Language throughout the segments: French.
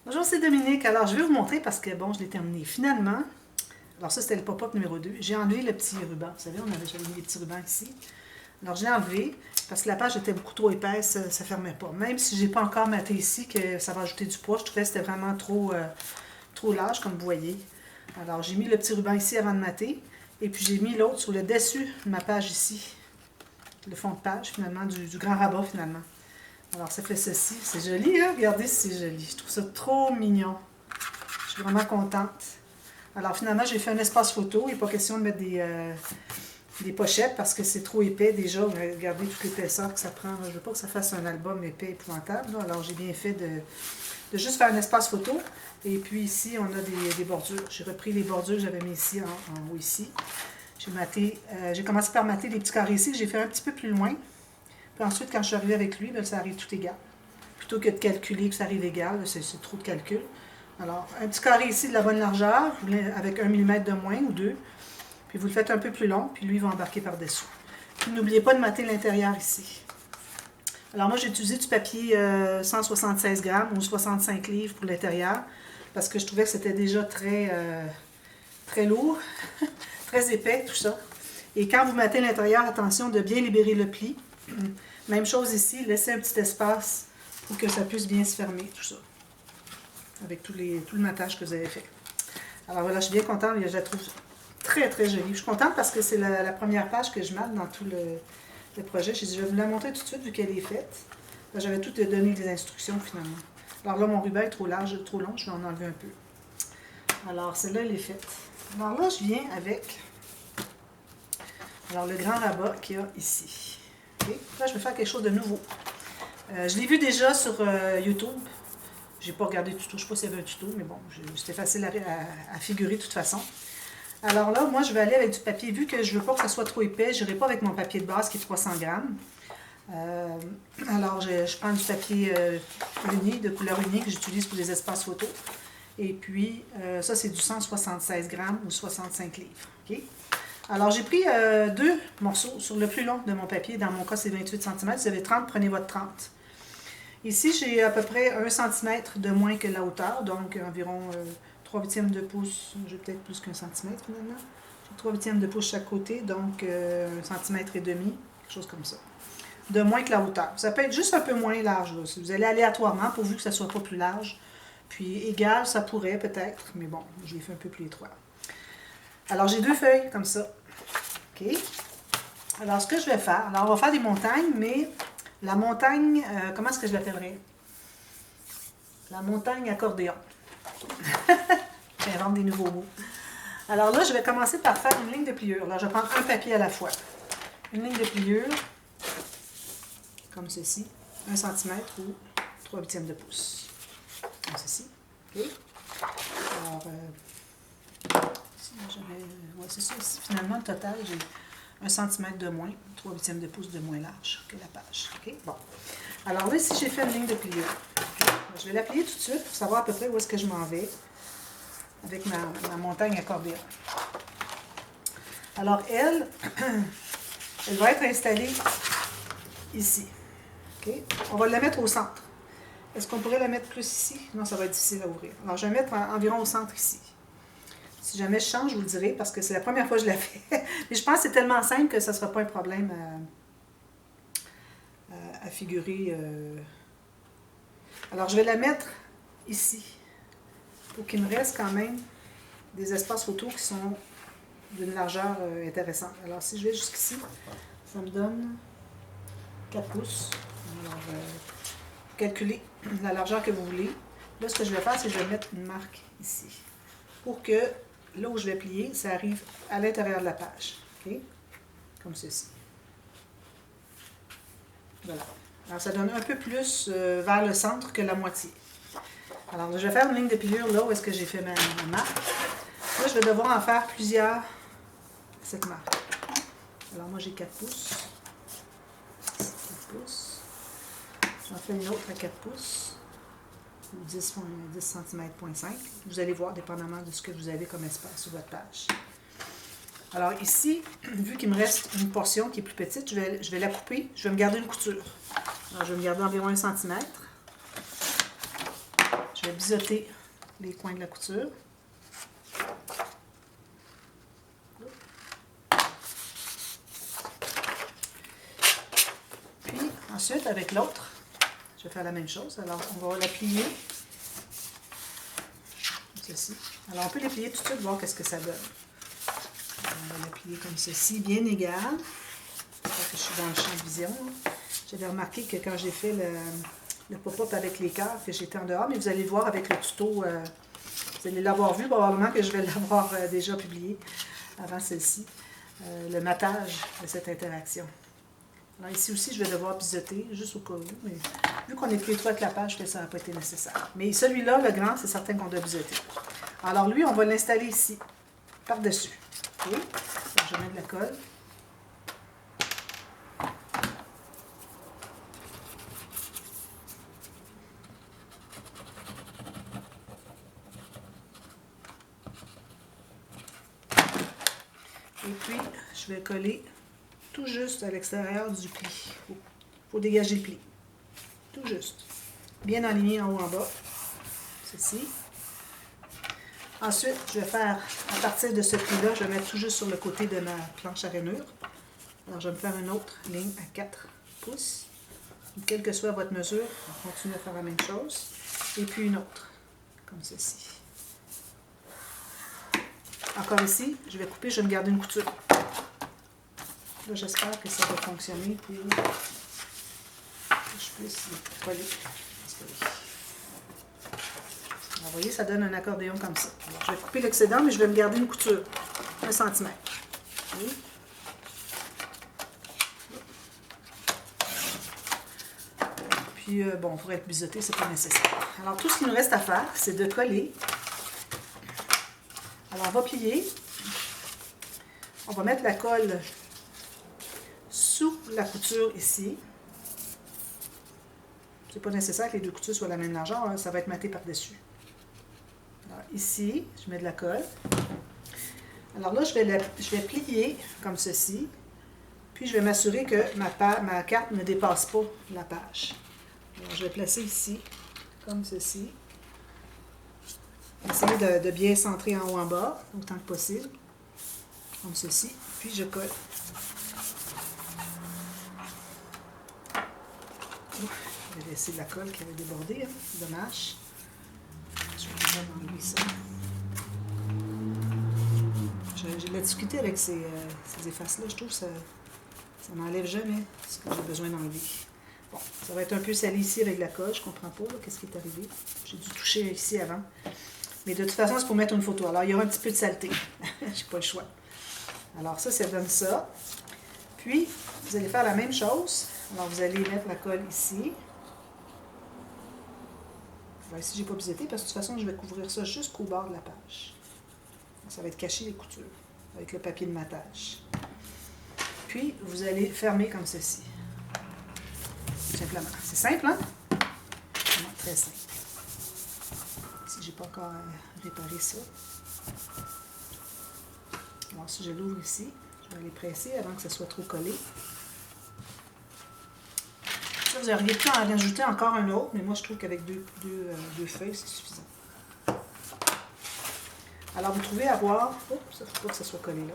Bonjour, c'est Dominique. Alors, je vais vous montrer parce que, bon, je l'ai terminé finalement. Alors, ça, c'était le pop-up numéro 2. J'ai enlevé le petit ruban. Vous savez, j'avais mis les petits rubans ici. Alors, je l'ai enlevé parce que la page était beaucoup trop épaisse, ça ne fermait pas. Même si je n'ai pas encore maté ici que ça va ajouter du poids, je trouvais que c'était vraiment trop large, comme vous voyez. Alors, j'ai mis le petit ruban ici avant de mater. Et puis, j'ai mis l'autre sur le dessus de ma page ici. Le fond de page, finalement, du grand rabat, finalement. Alors, ça fait ceci. C'est joli, hein? Regardez si c'est joli. Je trouve ça trop mignon. Je suis vraiment contente. Alors, finalement, j'ai fait un espace photo. Il n'est pas question de mettre des pochettes parce que c'est trop épais déjà. Regardez toute l'épaisseur que ça prend. Je ne veux pas que ça fasse un album épais épouvantable. Là. Alors, j'ai bien fait de juste faire un espace photo. Et puis ici, on a des bordures. J'ai repris les bordures que j'avais mis ici, en haut ici. J'ai commencé par mater les petits carrés ici que j'ai fait un petit peu plus loin. Puis ensuite, quand je suis arrivée avec lui, bien, ça arrive tout égal. Plutôt que de calculer que ça arrive égal, c'est trop de calcul. Alors, un petit carré ici de la bonne largeur, avec 1 mm de moins ou 2. Puis vous le faites un peu plus long, puis lui, il va embarquer par-dessous. Puis n'oubliez pas de mater l'intérieur ici. Alors moi, j'ai utilisé du papier 176 grammes ou 65 livres pour l'intérieur, parce que je trouvais que c'était déjà très lourd, très épais, tout ça. Et quand vous matez l'intérieur, attention de bien libérer le pli. Même chose ici, laissez un petit espace pour que ça puisse bien se fermer, tout ça. Avec tout le matage que vous avez fait. Alors voilà, je suis bien contente, je la trouve très jolie. Je suis contente parce que c'est la première page que je mate dans tout le projet. J'ai dit, je vais vous la montrer tout de suite vu qu'elle est faite. J'avais tout donné des instructions finalement. Alors là, mon ruban est trop large, trop long, je vais en enlever un peu. Alors celle-là, elle est faite. Alors là, je viens avec le grand rabat qu'il y a ici. Okay. Là, je vais faire quelque chose de nouveau. Je l'ai vu déjà sur YouTube. Je n'ai pas regardé le tuto. Je ne sais pas s'il y avait un tuto, mais bon, c'était facile à figurer de toute façon. Alors là, moi, je vais aller avec du papier. Vu que je ne veux pas que ça soit trop épais, je n'irai pas avec mon papier de base qui est 300 grammes. Alors, je prends du papier uni, de couleur unique que j'utilise pour les espaces photos. Et puis, ça, c'est du 176 grammes ou 65 livres. Okay? Alors, j'ai pris 2 morceaux sur le plus long de mon papier. Dans mon cas, c'est 28 cm. Si vous avez 30, prenez votre 30. Ici, j'ai à peu près 1 cm de moins que la hauteur, donc environ 3/8 de pouce. J'ai peut-être plus qu'un centimètre finalement. J'ai 3/8 de pouce chaque côté, donc 1,5 cm, quelque chose comme ça. De moins que la hauteur. Ça peut être juste un peu moins large. Là. Si vous allez aléatoirement, pourvu que ça ne soit pas plus large. Puis égal, ça pourrait peut-être, mais bon, je l'ai fait un peu plus étroit. Alors, j'ai 2 feuilles comme ça. OK? Alors, ce que je vais faire, on va faire des montagnes, mais la montagne, comment est-ce que je l'appellerais? La montagne accordéon. J'invente des nouveaux mots. Alors là, je vais commencer par faire une ligne de pliure. Alors, je vais prendre un papier à la fois. Une ligne de pliure, comme ceci, 1 cm ou 3/8 de pouce. Comme ceci. OK? Alors, ouais, c'est ça. Finalement, le total, j'ai 1 cm de moins, 3/8 de pouce de moins large que la page. Okay? Bon. Alors là, ici, j'ai fait une ligne de pliure. Okay? Je vais la plier tout de suite pour savoir à peu près où est-ce que je m'en vais avec ma montagne accordéon. Alors, elle va être installée ici. Okay? On va la mettre au centre. Est-ce qu'on pourrait la mettre plus ici? Non, ça va être difficile à ouvrir. Alors, je vais la mettre environ au centre ici. Si jamais je change, je vous le dirai parce que c'est la première fois que je la fais. Mais je pense que c'est tellement simple que ça ne sera pas un problème à figurer. Alors, je vais la mettre ici pour qu'il me reste quand même des espaces photos qui sont d'une largeur intéressante. Alors, si je vais jusqu'ici, ça me donne 4 pouces. Alors, calculez la largeur que vous voulez. Là, ce que je vais faire, c'est que je vais mettre une marque ici pour que là où je vais plier, ça arrive à l'intérieur de la page. Okay? Comme ceci. Voilà. Alors, ça donne un peu plus vers le centre que la moitié. Alors, je vais faire une ligne de pliure là où est-ce que j'ai fait ma marque. Là, je vais devoir en faire plusieurs à cette marque. Alors, moi, j'ai 4 pouces. 4 pouces. J'en fais une autre à 4 pouces. 10 cm,5. Vous allez voir, dépendamment de ce que vous avez comme espace sur votre page. Alors ici, vu qu'il me reste une portion qui est plus petite, je vais la couper. Je vais me garder une couture. Alors, je vais me garder environ 1 cm. Je je vais biseauter les coins de la couture. Puis ensuite, avec l'autre, je vais faire la même chose. Alors, on va la plier. Comme ceci. Alors, on peut les plier tout de suite, voir qu'est-ce que ça donne. Alors, on va la plier comme ceci, bien égale. Que je suis dans le champ de vision. J'avais remarqué que quand j'ai fait le pop-up avec les cœurs, que j'étais en dehors, mais vous allez le voir avec le tuto, vous allez l'avoir vu, probablement que je vais l'avoir déjà publié avant celle-ci, le matage de cette interaction. Alors ici aussi, je vais devoir biseauter, juste au cas où, mais vu qu'on est plus étroit que la page, ça n'a pas été nécessaire. Mais celui-là, le grand, c'est certain qu'on doit biseauter. Alors lui, on va l'installer ici, par-dessus. Okay? Donc, je mets de la colle. Et puis, je vais coller tout juste à l'extérieur du pli. Il faut dégager le pli. Tout juste. Bien aligné en haut en bas. Ceci. Ensuite, je vais faire, à partir de ce pli-là, je vais mettre tout juste sur le côté de ma planche à rainure. Alors, je vais me faire une autre ligne à 4 pouces. Quelle que soit votre mesure, on continue à faire la même chose. Et puis une autre, comme ceci. Encore ici, je vais couper, je vais me garder une couture. Là, j'espère que ça va fonctionner pour que je puisse les coller. Alors, vous voyez, ça donne un accordéon comme ça. Alors, je vais couper l'excédent, mais je vais me garder une couture. 1 cm. Oui. Puis, bon, pour être biseauté, c'est pas nécessaire. Alors, tout ce qu'il nous reste à faire, c'est de coller. Alors, on va plier. On va mettre la colle sous la couture ici. C'est pas nécessaire que les deux coutures soient de la même largeur, hein, ça va être matté par-dessus. Alors, ici, je mets de la colle. Alors là, je vais plier comme ceci. Puis, je vais m'assurer que ma carte ne dépasse pas la page. Alors, je vais placer ici, comme ceci. Essayer de bien centrer en haut en bas, autant que possible. Comme ceci. Puis, je colle. Je vais laisser de la colle qui avait débordé. Hein. Dommage. Je vais déjà enlever ça. J'ai de la difficulté avec ces effaces-là. Je trouve que ça n'enlève jamais ce que j'ai besoin d'enlever. Bon, ça va être un peu sali ici avec la colle. Je ne comprends pas qu'est-ce qui est arrivé. J'ai dû toucher ici avant. Mais de toute façon, c'est pour mettre une photo. Alors, il y aura un petit peu de saleté. J'ai pas le choix. Alors, ça donne ça. Puis, vous allez faire la même chose. Alors, vous allez mettre la colle ici. Alors, ici, je n'ai pas biseauté parce que de toute façon, je vais couvrir ça jusqu'au bord de la page. Ça va être caché les coutures avec le papier de matage. Puis, vous allez fermer comme ceci. Tout simplement. C'est simple, hein? Non, très simple. Si je n'ai pas encore réparé ça. Alors, si je l'ouvre ici, je vais aller presser avant que ça soit trop collé. Ça, vous auriez pu en ajouter encore un autre, mais moi, je trouve qu'avec deux feuilles, c'est suffisant. Alors, vous trouvez à voir... Oh, ça ne faut pas que ça soit collé là.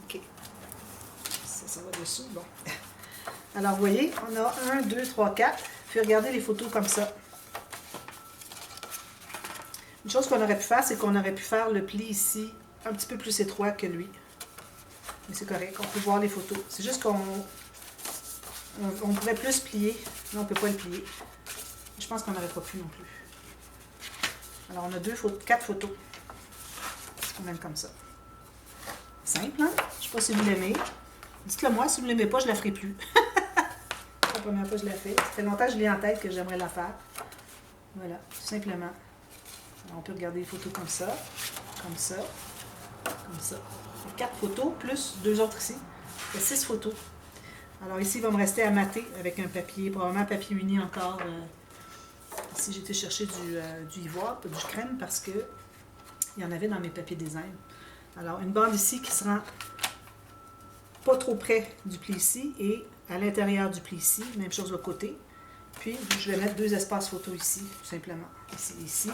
OK. Ça va dessous. Bon. Alors, vous voyez, on a 1, 2, 3, 4. Puis, regardez les photos comme ça. Une chose qu'on aurait pu faire, c'est qu'on aurait pu faire le pli ici un petit peu plus étroit que lui. Mais c'est correct, on peut voir les photos. C'est juste qu'on pourrait plus plier. Là, on ne peut pas le plier. Je pense qu'on n'aurait pas pu non plus. Alors, on a 4 photos. C'est quand même comme ça. Simple, hein? Je ne sais pas si vous l'aimez. Dites-le moi, si vous ne l'aimez pas, je ne la ferai plus. C'est la première fois que je la fais. Ça fait longtemps que je l'ai en tête que j'aimerais la faire. Voilà, tout simplement. Alors, on peut regarder les photos comme ça, comme ça, comme ça. 4 photos, plus 2 autres ici. Il y a 6 photos. Alors ici, il va me rester à mater avec un papier, probablement un papier uni encore. Ici, j'ai été chercher du ivoire, pas du crème, parce que il y en avait dans mes papiers design. Alors, une bande ici qui se rend pas trop près du pli ici et à l'intérieur du pli ici. Même chose de l'autre côté. Puis, je vais mettre 2 espaces photo ici, tout simplement. Ici et ici.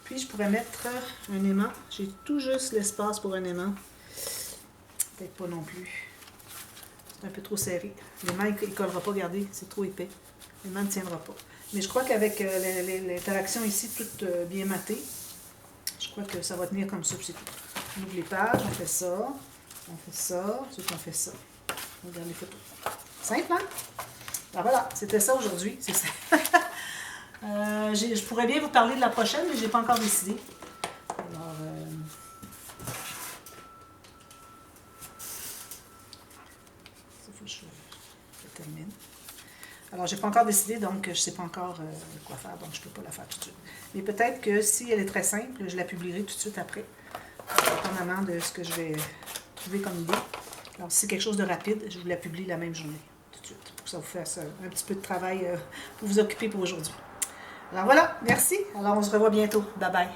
Puis, je pourrais mettre un aimant. J'ai tout juste l'espace pour un aimant. Peut-être pas non plus. C'est un peu trop serré. L'aimant, il ne collera pas, regardez, c'est trop épais. L'aimant ne tiendra pas. Mais je crois qu'avec l'interaction ici, toute bien matée, je crois que ça va tenir comme ça, puis c'est tout. On ouvre les pages, on fait ça, ensuite on fait ça. On regarde les photos. Simple, hein? Alors voilà, c'était ça aujourd'hui, c'est ça. Je pourrais bien vous parler de la prochaine, mais je n'ai pas encore décidé. Alors, il faut que je termine. Alors, j'ai pas encore décidé, donc je ne sais pas encore quoi faire, donc je ne peux pas la faire tout de suite. Mais peut-être que si elle est très simple, je la publierai tout de suite après, dépendamment de ce que je vais trouver comme idée. Alors, si c'est quelque chose de rapide, je vous la publie la même journée, tout de suite, pour que ça vous fasse un petit peu de travail pour vous occuper pour aujourd'hui. Alors voilà, merci. Alors, on se revoit bientôt. Bye bye.